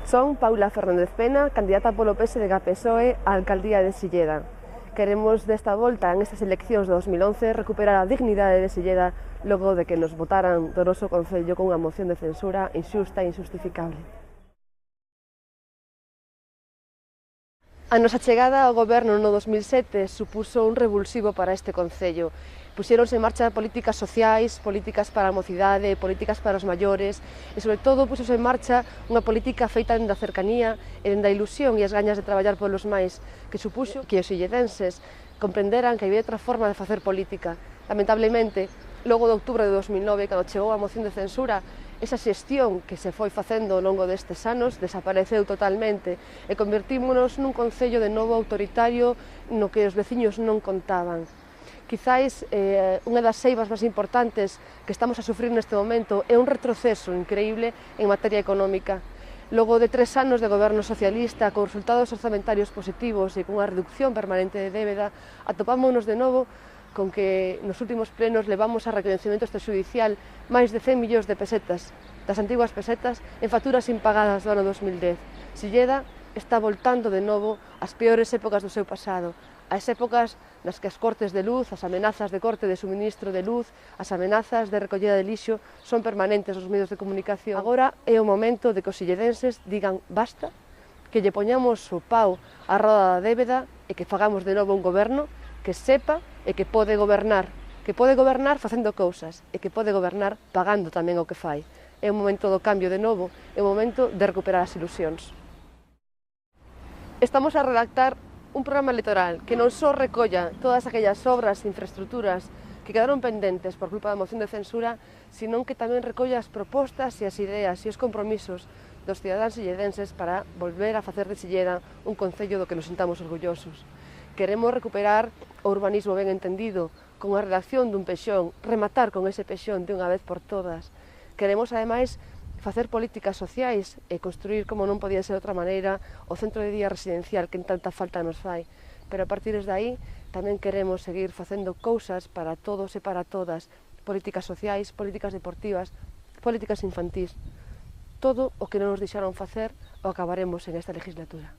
Son Paula Fernández Pena, candidata polo PSDG-PSOE á alcaldía de Silleda. Queremos desta volta, en estas eleccións de 2011, recuperar a dignidade de Silleda logo de que nos votaran do noso concello con unha moción de censura inxusta e injustificable. A nosa chegada ao goberno no 2007 supuso un revulsivo para este concello. Puxéronse en marcha políticas sociais, políticas para a mocidade, políticas para os maiores e, sobre todo, puxose en marcha unha política feita dende a cercanía e dende a ilusión e as gañas de traballar polos máis, que supuxo que os silledenses comprenderan que había outra forma de facer política. Lamentablemente, logo de outubro de 2009, cando chegou a moción de censura, esa xestión que se foi facendo ao longo destes anos desapareceu totalmente e convertímonos nun concello de novo autoritario no que os veciños non contaban. Quizáis unha das eivas máis importantes que estamos a sufrir neste momento é un retroceso increíble en materia económica. Logo de 3 anos de goberno socialista, con resultados orzamentarios positivos e cunha reducción permanente de débeda, atopámonos de novo con que nos últimos plenos levamos a recoñecemento extrajudicial máis de 100 millóns de pesetas, das antiguas pesetas, en facturas impagadas do ano 2010. Silleda está voltando de novo ás peores épocas do seu pasado, ás épocas nas que as cortes de luz, as amenazas de corte de suministro de luz, as amenazas de recollida de lixo son permanentes nos medios de comunicación. Agora é o momento de que os silledenses digan basta, que lle poñamos o pau á roda da débeda e que fagamos de novo un goberno que sepa e que pode gobernar facendo cousas e que pode gobernar pagando tamén o que fai. É o momento do cambio de novo, é o momento de recuperar as ilusións. Estamos a redactar un programa electoral que non só recolla todas aquellas obras e infraestructuras que quedaron pendentes por culpa da moción de censura, senón que tamén recolla as propostas e as ideas e os compromisos dos cidadáns silledenses para volver a facer de Silleda un concello do que nos sintamos orgullosos. Queremos recuperar o urbanismo ben entendido, con a redacción dun pexón, rematar con ese pexón de unha vez por todas. Queremos, ademais, facer políticas sociais e construir, como non podía ser de outra maneira, o centro de día residencial que en tanta falta nos fai. Pero a partir de aí tamén queremos seguir facendo cousas para todos e para todas, políticas sociais, políticas deportivas, políticas infantís. Todo o que non nos deixaron facer o acabaremos en esta legislatura.